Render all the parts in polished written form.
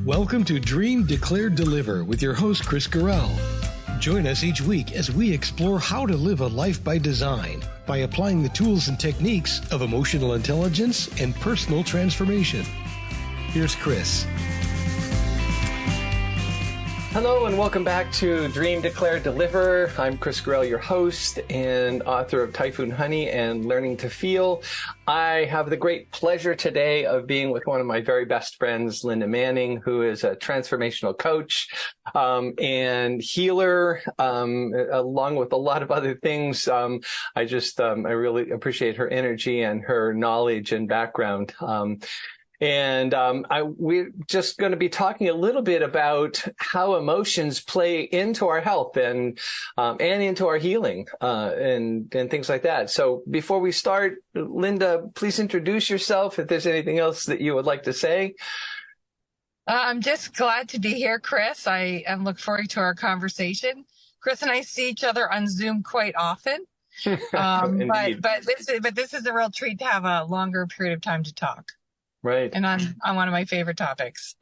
Welcome to Dream, Declare, Deliver with your host, Chris Gorell. Join us each week as we explore how to live a life by design by applying the tools and techniques of emotional intelligence and personal transformation. Here's Chris. Hello and welcome back to Dream, Declare, Deliver. I'm Chris Gorell, your host and author of Typhoon Honey and Learning to Feel. I have the great pleasure today of being with one of my very best friends, Linda Manning, who is a transformational coach and healer, along with a lot of other things. I really appreciate her energy and her knowledge and background. We're just going to be talking a little bit about how emotions play into our health and into our healing, and things like that. So before we start, Linda, please introduce yourself if there's anything else that you would like to say. I'm just glad to be here, Chris. I am looking forward to our conversation. Chris and I see each other on Zoom quite often. But this is a real treat to have a longer period of time to talk. Right. And on one of my favorite topics.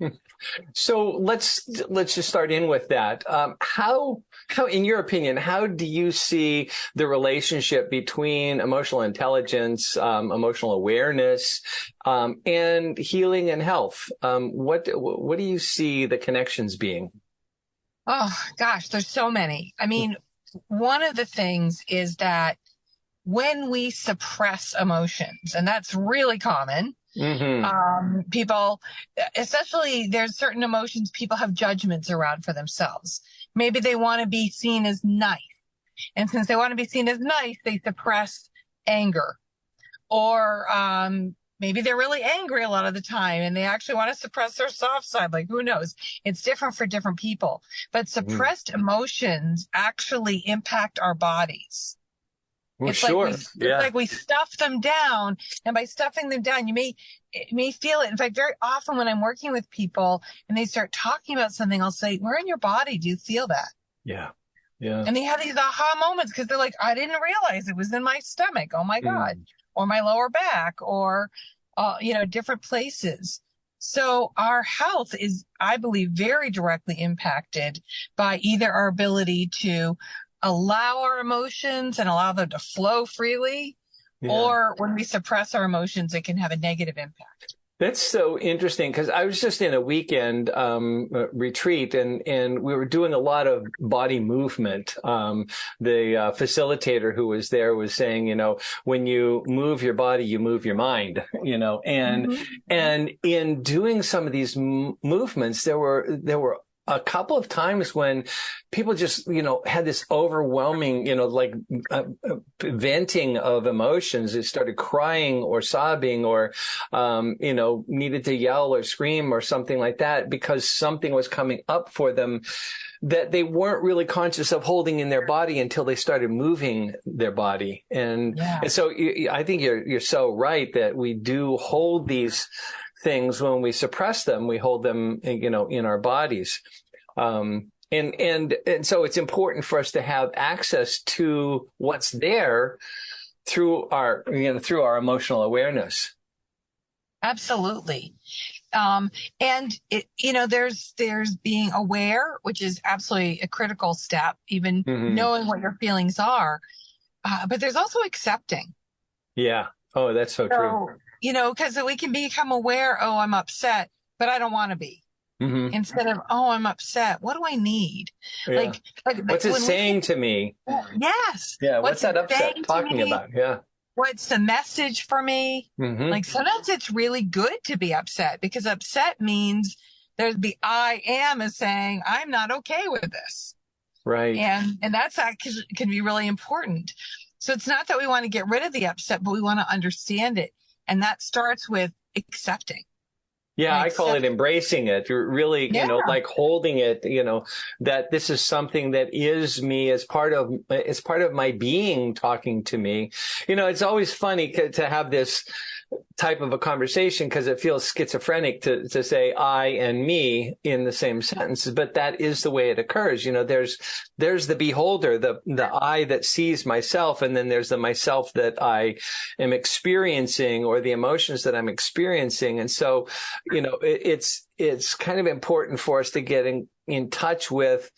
So let's just start in with that. How, in your opinion, how do you see the relationship between emotional intelligence, emotional awareness, and healing and health? What do you see the connections being? Oh, gosh, there's so many. I mean, one of the things is that when we suppress emotions, and that's really common, people, especially there's certain emotions people have judgments around for themselves. Maybe they want to be seen as nice. And since they want to be seen as nice, they suppress anger. Or maybe they're really angry a lot of the time and they actually want to suppress their soft side. Like, who knows? It's different for different people. But suppressed emotions actually impact our bodies. Well, it's sure. Like we stuff them down, and by stuffing them down, you may feel it. In fact, very often when I'm working with people and they start talking about something, I'll say, "Where in your body do you feel that?" Yeah. Yeah. And they have these aha moments because they're like, "I didn't realize it was in my stomach. Oh my God," or my lower back, or different places. So our health is, I believe, very directly impacted by either our ability to allow our emotions and allow them to flow freely, or when we suppress our emotions, it can have a negative impact. That's so interesting because I was just in a weekend retreat and we were doing a lot of body movement. The facilitator who was there was saying, when you move your body, you move your mind, and in doing some of these movements, there were a couple of times when people just, had this overwhelming, venting of emotions. They started crying or sobbing or, needed to yell or scream or something like that because something was coming up for them that they weren't really conscious of holding in their body until they started moving their body. And so I think you're so right that we do hold these things when we suppress them. We hold them, in our bodies. And so it's important for us to have access to what's there through our emotional awareness. Absolutely. And there's being aware, which is absolutely a critical step, even knowing what your feelings are. But there's also accepting. Yeah. Oh, that's so true. Because we can become aware, oh, I'm upset, but I don't want to be. Instead of, oh, I'm upset. What do I need? Yeah. Like what's it saying to me? Yes. Yeah. What's that upset talking about? Yeah. What's the message for me? Like sometimes it's really good to be upset because upset means there's the I am is saying, I'm not okay with this. Right. And that's can be really important. So it's not that we want to get rid of the upset, but we want to understand it. And that starts with accepting. Yeah, I call it embracing it. You're really, like holding it, that this is something that is me as part of my being talking to me. It's always funny to have this type of a conversation because it feels schizophrenic to say I and me in the same sentence, but that is the way it occurs. There's the beholder, the I that sees myself, and then there's the myself that I am experiencing, or the emotions that I'm experiencing. And so, it's kind of important for us to get in touch with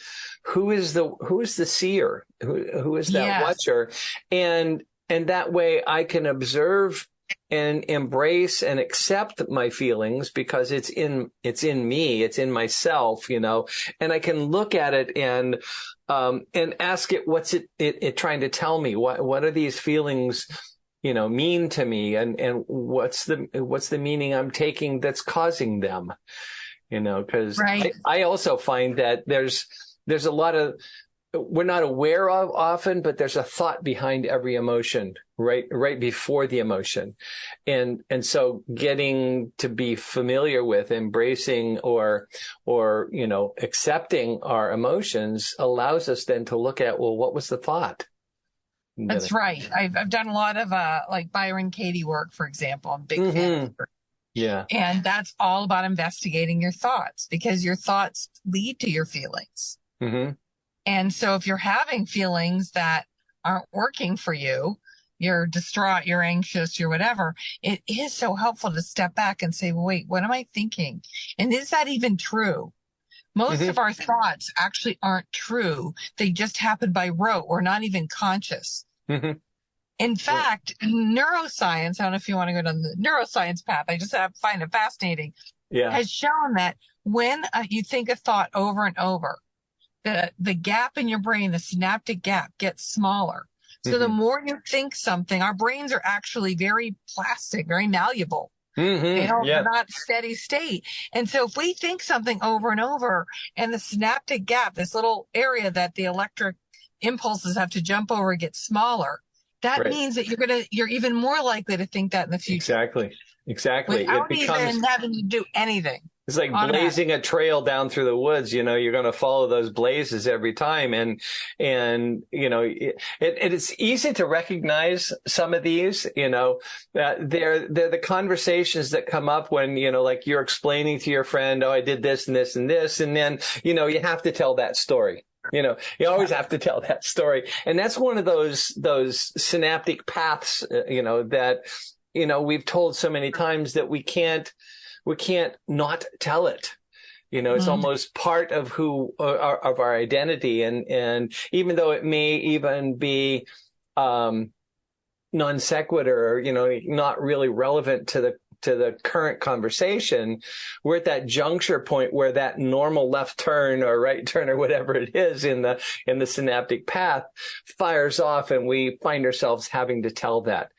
who is the seer, who is that watcher, and that way I can observe and embrace and accept my feelings because it's in me, it's in myself, and I can look at it and ask it, what's it trying to tell me? What are these feelings, mean to me, and what's the meaning I'm taking that's causing them, because right. I also find that there's a lot of, we're not aware of often, but there's a thought behind every emotion, right before the emotion. And so getting to be familiar with embracing or accepting our emotions allows us then to look at, well, what was the thought? That's right. I've done a lot of like Byron Katie work, for example. I'm a big fan of her. Yeah. And that's all about investigating your thoughts, because your thoughts lead to your feelings. Mm-hmm. And so if you're having feelings that aren't working for you, you're distraught, you're anxious, you're whatever, it is so helpful to step back and say, well, wait, what am I thinking? And is that even true? Most of our thoughts actually aren't true. They just happen by rote. We're not even conscious. Mm-hmm. In fact, neuroscience, I don't know if you want to go down the neuroscience path, I just find it fascinating, has shown that when you think a thought over and over, the gap in your brain, the synaptic gap, gets smaller. So the more you think something, our brains are actually very plastic, very malleable. They're not steady state. And so if we think something over and over, and the synaptic gap, this little area that the electric impulses have to jump over, gets smaller, that means that you're even more likely to think that in the future. Exactly. Without even having to do anything. It's like blazing a trail down through the woods. You're going to follow those blazes every time. And it's easy to recognize some of these, they're the conversations that come up when, like you're explaining to your friend, oh, I did this and this and this. And then, you have to tell that story. You always have to tell that story. And that's one of those synaptic paths, that, we've told so many times that we can't not tell it. It's almost part of of our identity. And even though it may even be, non sequitur, not really relevant to the current conversation, we're at that juncture point where that normal left turn or right turn or whatever it is in the synaptic path fires off, and we find ourselves having to tell that.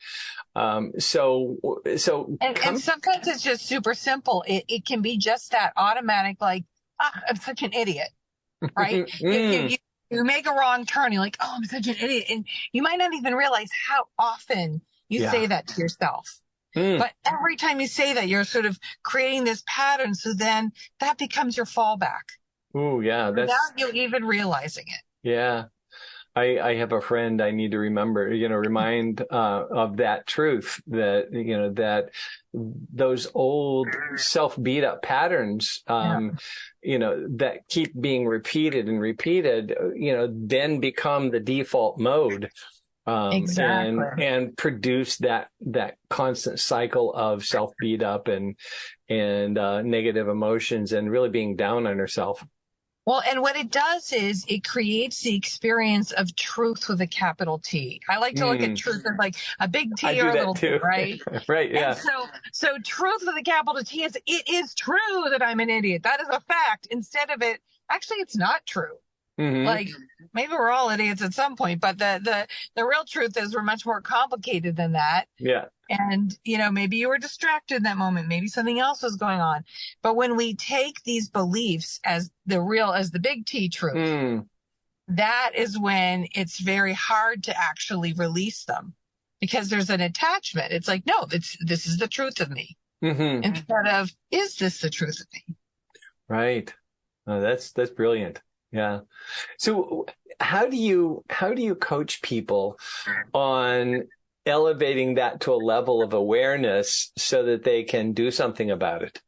And sometimes it's just super simple. It can be just that automatic, like, I'm such an idiot, right? You make a wrong turn, you're like, oh, I'm such an idiot. And you might not even realize how often you say that to yourself. But every time you say that, you're sort of creating this pattern. So then that becomes your fallback. Ooh, yeah. Without you even realizing it. Yeah. I have a friend I need to remind of that truth, that, that those old self beat up patterns, that keep being repeated and repeated, then become the default mode. Exactly. And produce that constant cycle of self beat up and negative emotions and really being down on herself. Well, and what it does is it creates the experience of truth with a capital T. I like to look at truth as like a big T or a little T, right? Right, yeah. And so truth with a capital T is, it is true that I'm an idiot. That is a fact. Instead of it, actually, it's not true. Like, maybe we're all idiots at some point, but the real truth is we're much more complicated than that. Yeah. And, maybe you were distracted in that moment. Maybe something else was going on. But when we take these beliefs as the big T truth, that is when it's very hard to actually release them, because there's an attachment. It's like, no, this is the truth of me. Instead of, is this the truth of me? Right. Oh, that's brilliant. Yeah. So how do you coach people on elevating that to a level of awareness so that they can do something about it?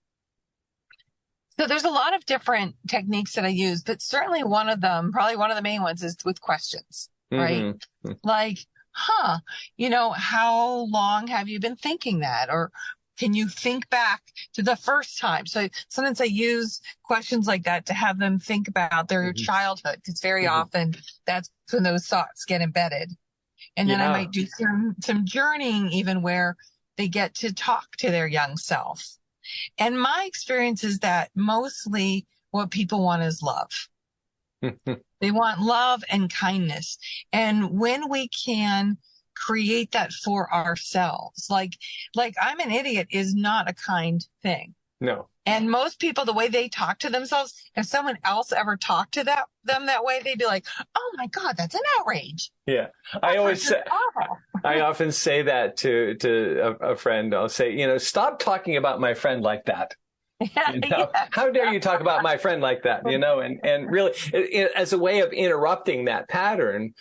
So there's a lot of different techniques that I use, but certainly one of them, probably one of the main ones, is with questions, right? Mm-hmm. Like, how long have you been thinking that? Or can you think back to the first time? So sometimes I use questions like that to have them think about their childhood, because very often that's when those thoughts get embedded. And then I might do some journeying, even where they get to talk to their young self. And my experience is that mostly what people want is love. They want love and kindness. And when we can create that for ourselves, like I'm an idiot is not a kind thing. No. And most people, the way they talk to themselves, if someone else ever talked to them that way, they'd be like, "Oh my God, that's an outrage." Yeah. I often say that to a friend. I'll say, stop talking about my friend like that. How dare you talk about my friend like that, and really as a way of interrupting that pattern,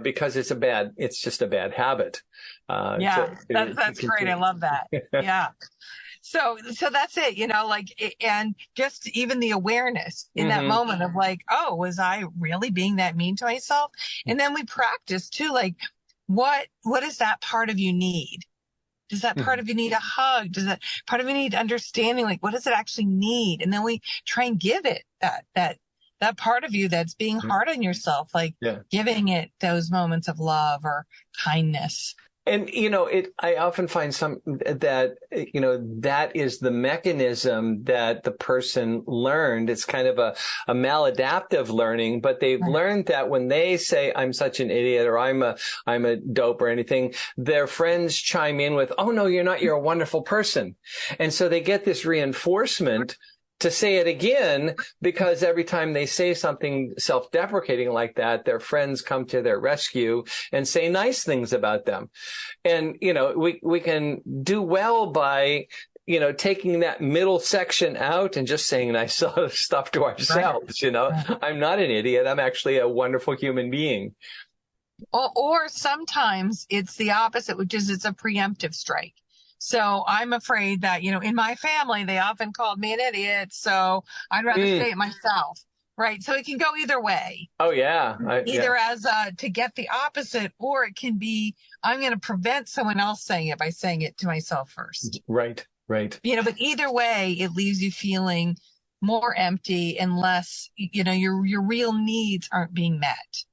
because it's just a bad habit. That's great. I love that. Yeah. So that's it, and just even the awareness in that moment of like, oh, was I really being that mean to myself? And then we practice too, like, what does that part of you need? Does that part of you need a hug? Does that part of you need understanding? Like, what does it actually need? And then we try and give it that part of you that's being hard on yourself, like giving it those moments of love or kindness. And, I often find that is the mechanism that the person learned. It's kind of a maladaptive learning, but they've learned that when they say, "I'm such an idiot," or I'm a dope or anything, their friends chime in with, "Oh, no, you're not. You're a wonderful person." And so they get this reinforcement to say it again, because every time they say something self-deprecating like that, their friends come to their rescue and say nice things about them. And, we can do well by, taking that middle section out and just saying nice stuff to ourselves. I'm not an idiot. I'm actually a wonderful human being. Or sometimes it's the opposite, which is it's a preemptive strike. So I'm afraid that, in my family, they often called me an idiot. So I'd rather say it myself. Right. So it can go either way. Oh, yeah. Either as to get the opposite, or it can be, I'm going to prevent someone else saying it by saying it to myself first. Right. But either way, it leaves you feeling more empty and less, your real needs aren't being met.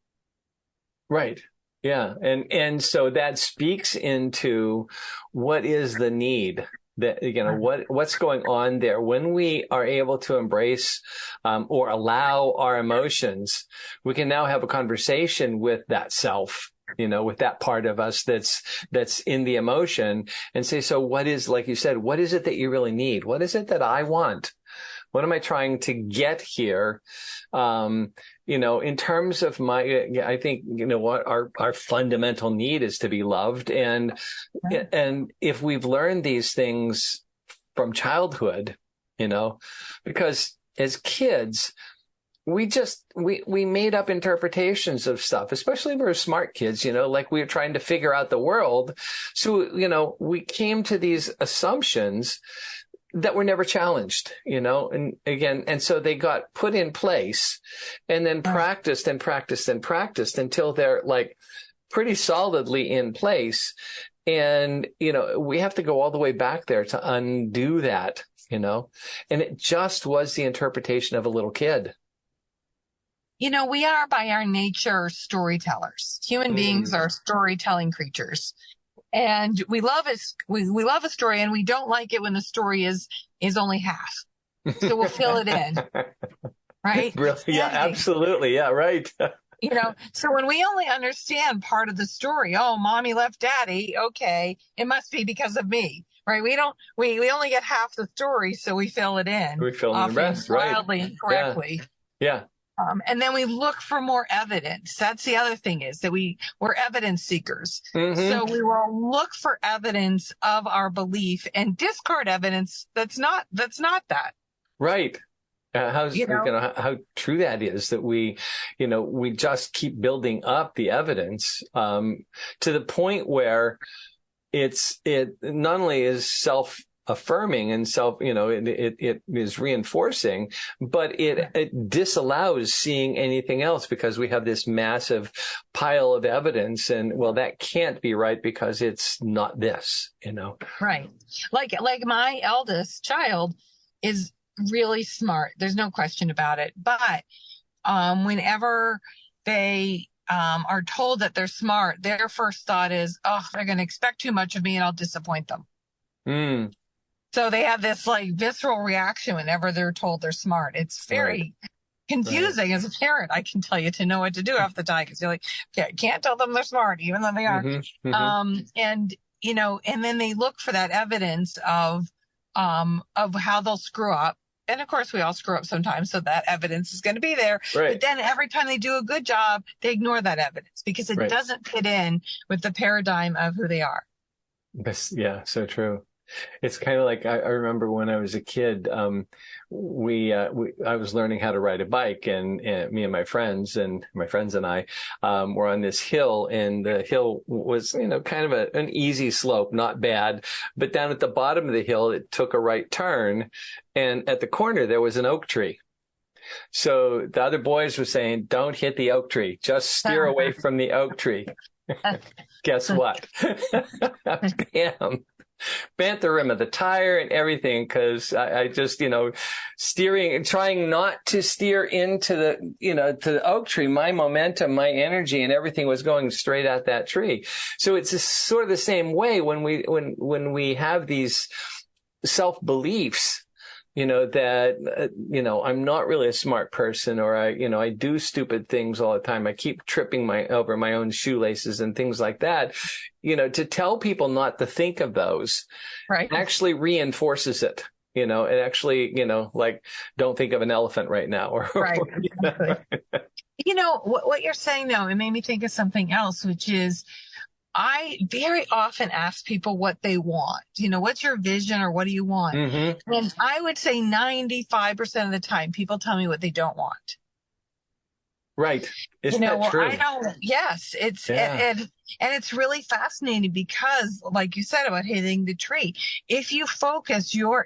Right. Yeah. And so that speaks into what is the need that, what's going on there when we are able to embrace, or allow our emotions. We can now have a conversation with that self, with that part of us that's in the emotion, and say, so what is, like you said, what is it that you really need? What is it that I want? What am I trying to get here? In terms of I think, what our fundamental need is to be loved. And if we've learned these things from childhood, because as kids, we made up interpretations of stuff, especially if we were smart kids, like we were trying to figure out the world. So, we came to these assumptions that were never challenged, and so they got put in place and then practiced until they're like pretty solidly in place. And, we have to go all the way back there to undo that, and it just was the interpretation of a little kid. We are by our nature storytellers. Human beings are storytelling creatures. And we love a story, and we don't like it when the story is only half. So we'll fill it in, right? Yeah, absolutely. Yeah, right. So when we only understand part of the story, oh, mommy left daddy, okay, it must be because of me, right? We only get half the story, so we fill it in. We fill in the rest, right? Wildly incorrectly. Yeah. And then we look for more evidence. That's the other thing, is that we're evidence seekers. So we will look for evidence of our belief and discard evidence that's not that. Right. How true that is, that we just keep building up the evidence to the point where it not only is self-affirming and it is reinforcing, but it disallows seeing anything else, because we have this massive pile of evidence, and well, that can't be right because it's not this, Right. Like my eldest child is really smart. There's no question about it. But whenever they are told that they're smart, their first thought is, oh, they're going to expect too much of me and I'll disappoint them. So they have this visceral reaction whenever they're told they're smart. It's very confusing as a parent, I can tell you, to know what to do half the time, because you're like, yeah, you can't tell them they're smart, even though they are. And then they look for that evidence of how they'll screw up. And of course, we all screw up sometimes, so that evidence is going to be there. Right. But then every time they do a good job, they ignore that evidence because it doesn't fit in with the paradigm of who they are. Yeah, so true. It's kind of like I remember when I was a kid, I was learning how to ride a bike, and me and my friends and I were on this hill, and the hill was kind of an easy slope, not bad, but down at the bottom of the hill it took a right turn, and at the corner there was an oak tree. So the other boys were saying, "Don't hit the oak tree, just steer away from the oak tree." Guess what? Bam. Bent the rim of the tire and everything, because I just, steering and trying not to steer into to the oak tree. My momentum, my energy, and everything was going straight at that tree. So it's sort of the same way when we have these self-beliefs, that, I'm not really a smart person, or I do stupid things all the time. I keep tripping over my own shoelaces and things like that. To tell people not to think of those actually reinforces it. It actually, don't think of an elephant right now. What you're saying now, it made me think of something else, which is, I very often ask people what they want. What's your vision, or what do you want? Mm-hmm. And I would say 95% of the time, people tell me what they don't want. Right. Isn't that true? Yes. And it's really fascinating because, like you said about hitting the tree, if you focus your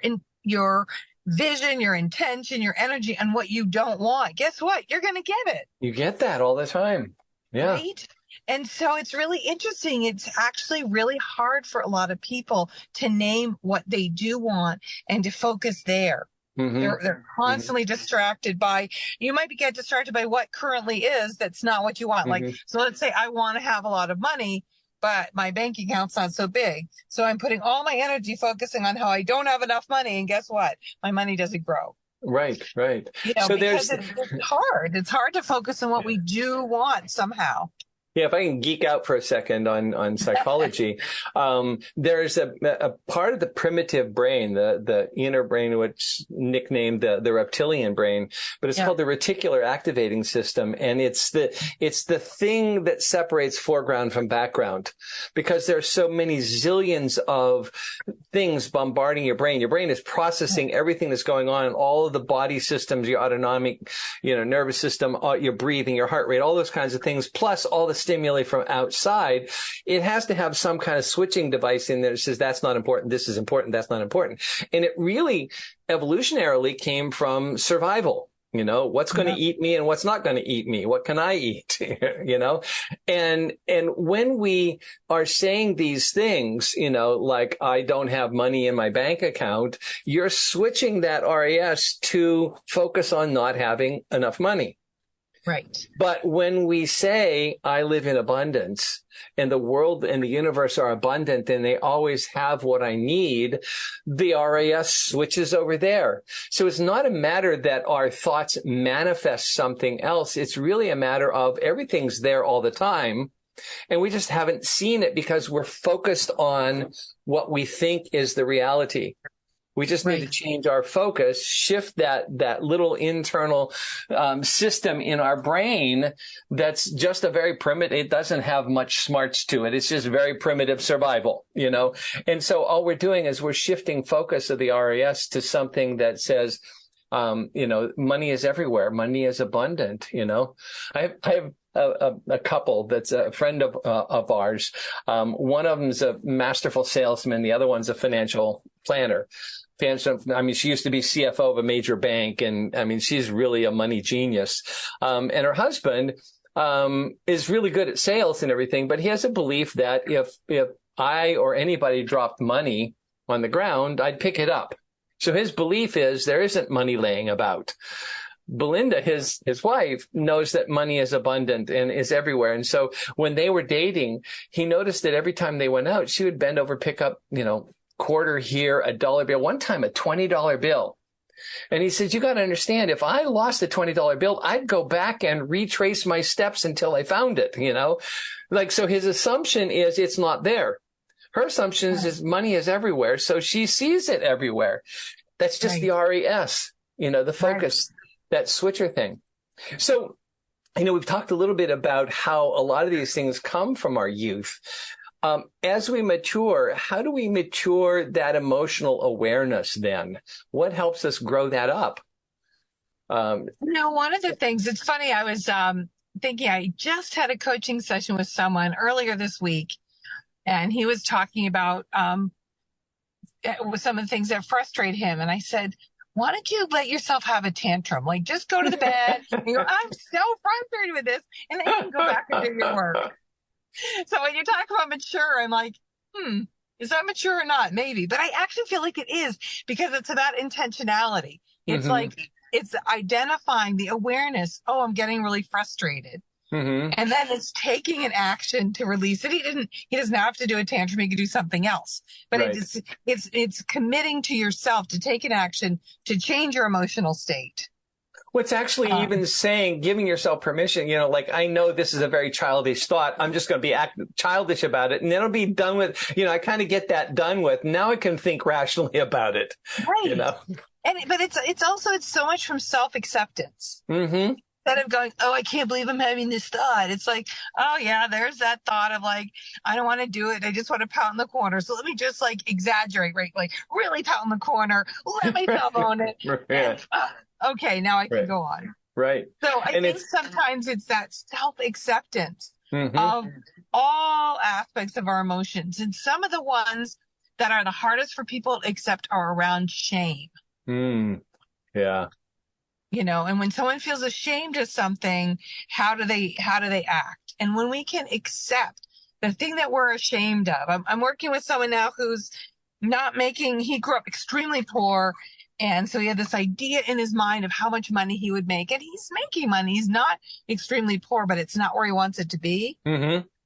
vision, your intention, your energy on what you don't want, guess what? You're going to get it. You get that all the time. Yeah. Right? And so it's really interesting. It's actually really hard for a lot of people to name what they do want and to focus there. Mm-hmm. They're constantly distracted by, you might get distracted by what currently is that's not what you want. Mm-hmm. Like, so let's say I want to have a lot of money, but my bank account's not so big. So I'm putting all my energy focusing on how I don't have enough money. And guess what? My money doesn't grow. Right. So because it's hard. It's hard to focus on what we do want somehow. Yeah, if I can geek out for a second on psychology, there's a part of the primitive brain, the inner brain, which nicknamed the reptilian brain, but it's called the reticular activating system, and it's the thing that separates foreground from background, because there's so many zillions of things bombarding your brain. Your brain is processing everything that's going on in all of the body systems, your autonomic, nervous system, your breathing, your heart rate, all those kinds of things, plus all the stimuli from outside. It has to have some kind of switching device in there that says that's not important, this is important, that's not important. And it really evolutionarily came from survival. What's going to eat me and what's not going to eat me? What can I eat? And when we are saying these things, like I don't have money in my bank account, you're switching that RAS to focus on not having enough money. Right. But when we say I live in abundance and the world and the universe are abundant and they always have what I need, the RAS switches over there. So it's not a matter that our thoughts manifest something else. It's really a matter of everything's there all the time. And we just haven't seen it because we're focused on what we think is the reality. We just need to change our focus, shift that little internal system in our brain that's just a very primitive, it doesn't have much smarts to it. It's just very primitive survival, And so all we're doing is we're shifting focus of the RAS to something that says, Money is everywhere. Money is abundant. I have a couple that's a friend of ours. One of them's a masterful salesman. The other one's a financial planner. She used to be CFO of a major bank, and she's really a money genius. And her husband is really good at sales and everything, but he has a belief that if I or anybody dropped money on the ground, I'd pick it up. So his belief is there isn't money laying about. Belinda, his wife, knows that money is abundant and is everywhere. And so when they were dating, he noticed that every time they went out, she would bend over, pick up, quarter here, $1 bill, one time a $20 bill. And he said, you got to understand, if I lost a $20 bill, I'd go back and retrace my steps until I found it, so his assumption is it's not there. Her assumption is money is everywhere. So she sees it everywhere. That's just the RES, the focus, that switcher thing. So, we've talked a little bit about how a lot of these things come from our youth. As we mature, how do we mature that emotional awareness then? What helps us grow that up? One of the things, it's funny, I was thinking, I just had a coaching session with someone earlier this week, and he was talking about some of the things that frustrate him. And I said, why don't you let yourself have a tantrum? Like, just go to the bed and go, I'm so frustrated with this. And then you can go back and do your work. So when you talk about mature, I'm like, is that mature or not? Maybe. But I actually feel like it is, because it's about intentionality. It's like, it's identifying the awareness. Oh, I'm getting really frustrated. And then it's taking an action to release it. He doesn't have to do a tantrum. He can do something else. But it's committing to yourself to take an action to change your emotional state. What's actually even saying, giving yourself permission, I know this is a very childish thought. I'm just going to be childish about it. And then I'll be done with, I kind of get that done with. Now I can think rationally about it. Right. But it's so much from self-acceptance. Instead of going, oh, I can't believe I'm having this thought. It's like, oh yeah, there's that thought of like, I don't want to do it. I just want to pout in the corner. So let me just exaggerate, right? Like really pout in the corner. Let myself own it. And, okay, now I can go on. Right. So I think sometimes it's that self-acceptance of all aspects of our emotions. And some of the ones that are the hardest for people to accept are around shame. Yeah. And when someone feels ashamed of something, how do they act? And when we can accept the thing that we're ashamed of, I'm working with someone now who's he grew up extremely poor. And so he had this idea in his mind of how much money he would make, and he's making money. He's not extremely poor, but it's not where he wants it to be.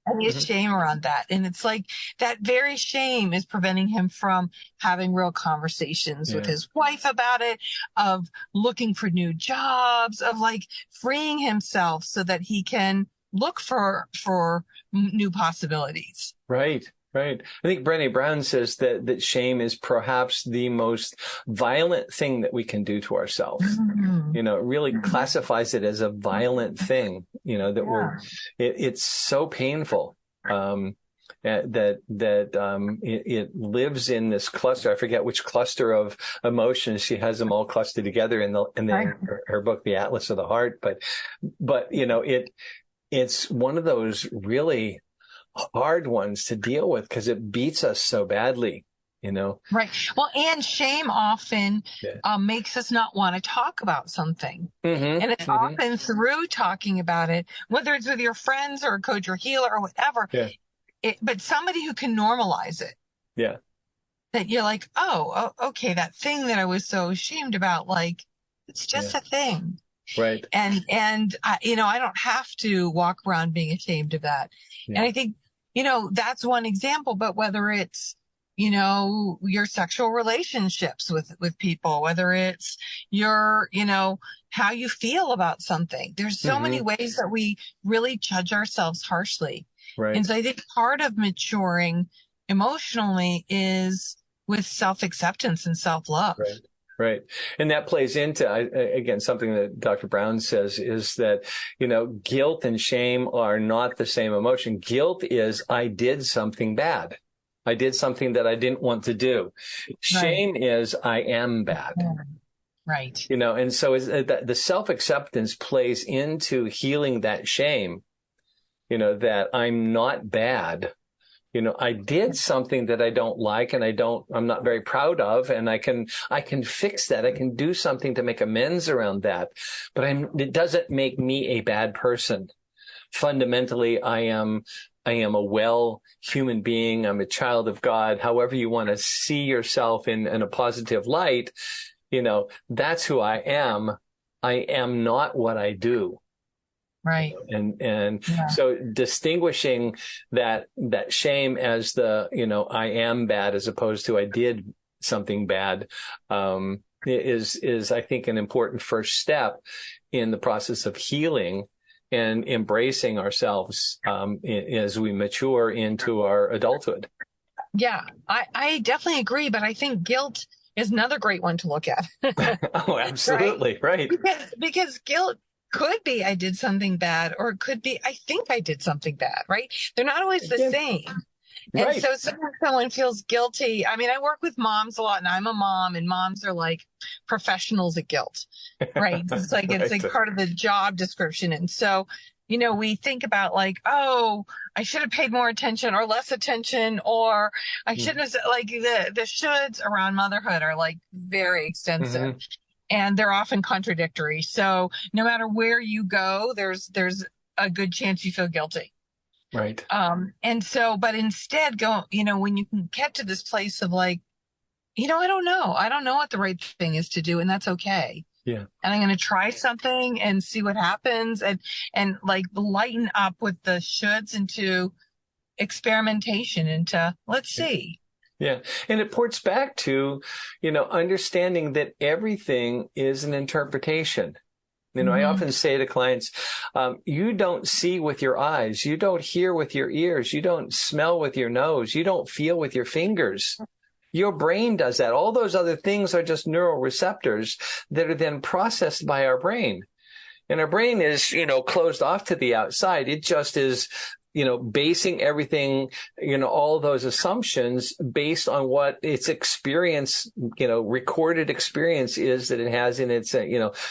And he has shame around that. And it's like that very shame is preventing him from having real conversations with his wife about it, of looking for new jobs, of freeing himself so that he can look for new possibilities. Right. Right. I think Brené Brown says that shame is perhaps the most violent thing that we can do to ourselves. It really classifies it as a violent thing, it's so painful. It lives in this cluster. I forget which cluster of emotions. She has them all clustered together in her book, The Atlas of the Heart. But it's one of those really hard ones to deal with because it beats us so badly, Right. Well, and shame often makes us not want to talk about something. And it's often through talking about it, whether it's with your friends or a coach or healer or whatever, but somebody who can normalize it. Yeah. That you're like, oh, okay, that thing that I was so ashamed about, it's just a thing. Right. And I don't have to walk around being ashamed of that. And I think, that's one example, but whether it's, your sexual relationships with people, whether it's your, how you feel about something, there's so many ways that we really judge ourselves harshly. Right. And so I think part of maturing emotionally is with self-acceptance and self-love. Right. Right. And that plays into, again, something that Dr. Brown says is that, guilt and shame are not the same emotion. Guilt is, I did something bad. I did something that I didn't want to do. Shame is, I am bad. Right. And so the self-acceptance plays into healing that shame, that I'm not bad. I did something that I don't like and I'm not very proud of, and I can fix that. I can do something to make amends around that, but it doesn't make me a bad person. Fundamentally, I am a well human being. I'm a child of God. However you want to see yourself in a positive light, that's who I am. I am not what I do. Right. And so distinguishing that shame as I am bad as opposed to I did something bad, is I think an important first step in the process of healing and embracing ourselves, as we mature into our adulthood. Yeah, I definitely agree, but I think guilt is another great one to look at. Oh, absolutely. Right. Because guilt could be I did something bad, or it could be I think I did something bad, right? They're not always the same. And right. so sometimes someone feels guilty. I mean, I work with moms a lot, and I'm a mom, and moms are like professionals at guilt, right? It's like Right. It's like part of the job description. And so, we think about like, oh, I should have paid more attention or less attention, or I shouldn't have, like the shoulds around motherhood are like very extensive. And they're often contradictory. So no matter where you go, there's a good chance you feel guilty. Right. And so, but instead when you can get to this place of like, I don't know. I don't know what the right thing is to do, and that's okay. Yeah. And I'm going to try something and see what happens, and like lighten up with the shoulds into experimentation, into let's see. Yeah. And it ports back to, understanding that everything is an interpretation. I often say to clients, you don't see with your eyes. You don't hear with your ears. You don't smell with your nose. You don't feel with your fingers. Your brain does that. All those other things are just neural receptors that are then processed by our brain. And our brain is, closed off to the outside. It just is, basing everything, all those assumptions based on what its experience, recorded experience is that it has in its,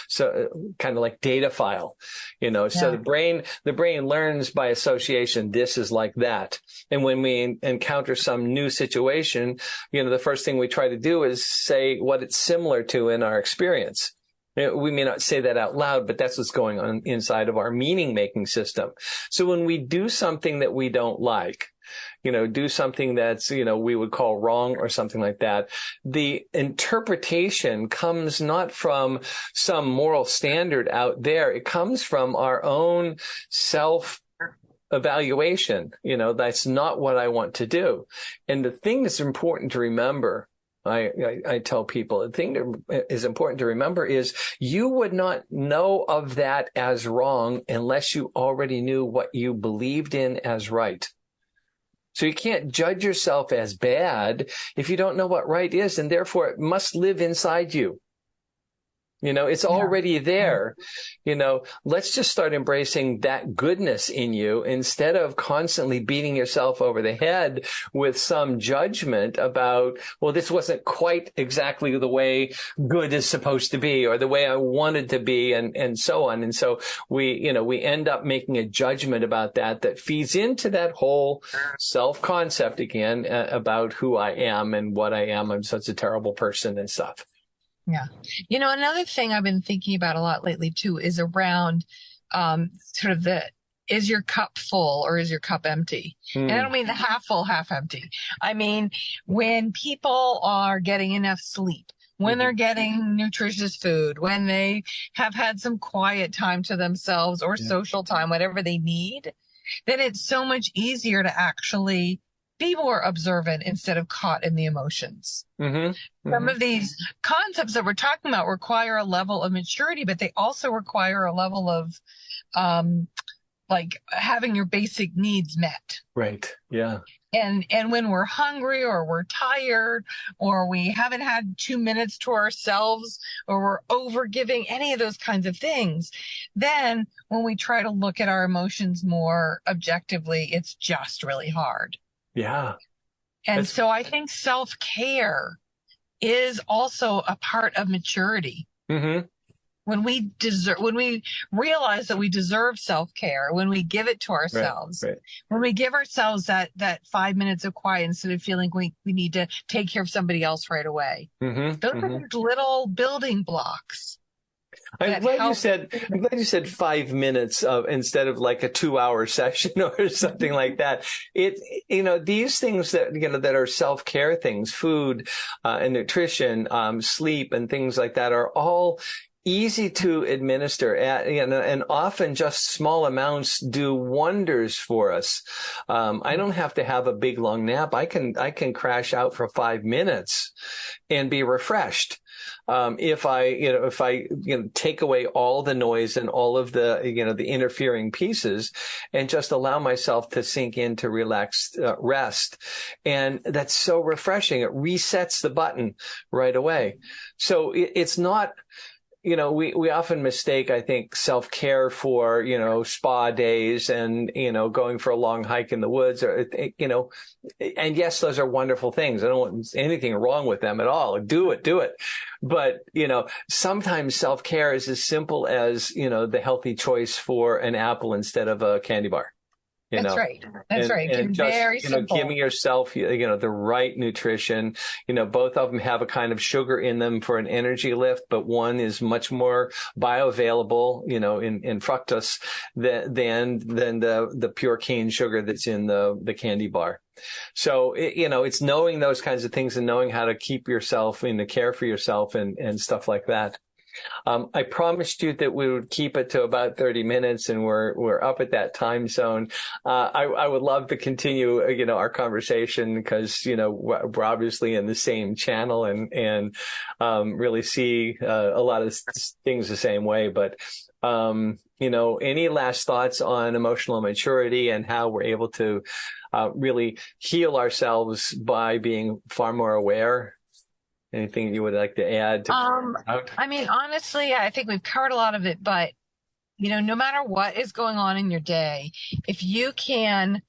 so kind of like data file, so the brain learns by association. This is like that. And when we encounter some new situation, the first thing we try to do is say what it's similar to in our experience. We may not say that out loud, but that's what's going on inside of our meaning-making system. So when we do something that we don't like, do something that's, we would call wrong or something like that, the interpretation comes not from some moral standard out there. It comes from our own self-evaluation. That's not what I want to do. And the thing that's important to remember, I tell people, the thing that is important to remember is you would not know of that as wrong unless you already knew what you believed in as right. So you can't judge yourself as bad if you don't know what right is, and therefore it must live inside you. It's already there. Let's just start embracing that goodness in you instead of constantly beating yourself over the head with some judgment about, well, this wasn't quite exactly the way good is supposed to be or the way I wanted to be, and so on. And so we end up making a judgment about that feeds into that whole self-concept again, about who I am and what I am. I'm such a terrible person and stuff. Yeah. Another thing I've been thinking about a lot lately too is around sort of is your cup full or is your cup empty? And I don't mean the half full, half empty. I mean, when people are getting enough sleep, when they're getting nutritious food, when they have had some quiet time to themselves or social time, whatever they need, then it's so much easier to actually be more observant instead of caught in the emotions. Some of these concepts that we're talking about require a level of maturity, but they also require a level of like having your basic needs met. Right. Yeah. And when we're hungry or we're tired or we haven't had 2 minutes to ourselves or we're overgiving, any of those kinds of things, then when we try to look at our emotions more objectively, it's just really hard. Yeah. And so I think self-care is also a part of maturity. Mm-hmm. When we realize that we deserve self-care, when we give it to ourselves, right. when we give ourselves that 5 minutes of quiet instead of feeling we need to take care of somebody else right away. Mm-hmm. Those are little building blocks. I'm glad you said 5 minutes instead of like a 2-hour session or something like that. These things that are self-care things, food, and nutrition, sleep and things like that are all easy to administer and often just small amounts do wonders for us. I don't have to have a big long nap. I can crash out for 5 minutes and be refreshed. If I take away all the noise and all of the interfering pieces and just allow myself to sink into relaxed rest. And that's so refreshing. It resets the button right away. So it's not, we often mistake, I think, self-care for, spa days and, going for a long hike in the woods or, and yes, those are wonderful things. I don't want anything wrong with them at all. Do it. But, sometimes self-care is as simple as, the healthy choice for an apple instead of a candy bar. That's right. And just, very simple. Giving yourself, the right nutrition. Both of them have a kind of sugar in them for an energy lift, but one is much more bioavailable, in fructose than the pure cane sugar that's in the candy bar. So, it's knowing those kinds of things and knowing how to keep yourself in the care for yourself and stuff like that. I promised you that we would keep it to about 30 minutes and we're up at that time zone. I would love to continue, our conversation because, we're obviously in the same channel and really see a lot of things the same way. But, any last thoughts on emotional maturity and how we're able to really heal ourselves by being far more aware? Anything you would like to add? Honestly, I think we've covered a lot of it, but, no matter what is going on in your day, if you can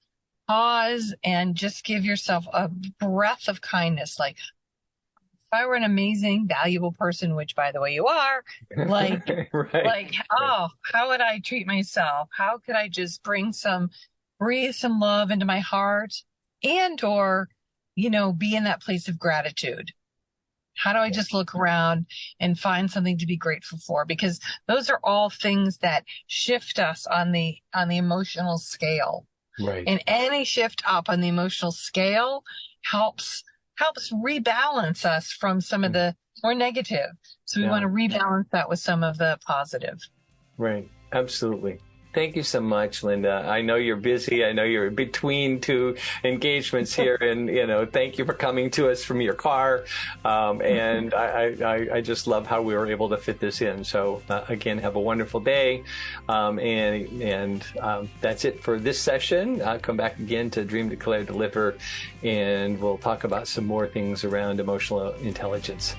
pause and just give yourself a breath of kindness, like if I were an amazing, valuable person, which by the way you are, like, right. How would I treat myself? How could I just breathe some love into my heart or, be in that place of gratitude? How do I just look around and find something to be grateful for? Because those are all things that shift us on the emotional scale. Right. And any shift up on the emotional scale helps rebalance us from some of the more negative. So we want to rebalance that with some of the positive. Right. Absolutely. Thank you so much, Linda. I know you're busy. I know you're between two engagements here, and thank you for coming to us from your car. And I just love how we were able to fit this in. So again, have a wonderful day. And that's it for this session. I'll come back again to Dream, Declare, Deliver, and we'll talk about some more things around emotional intelligence.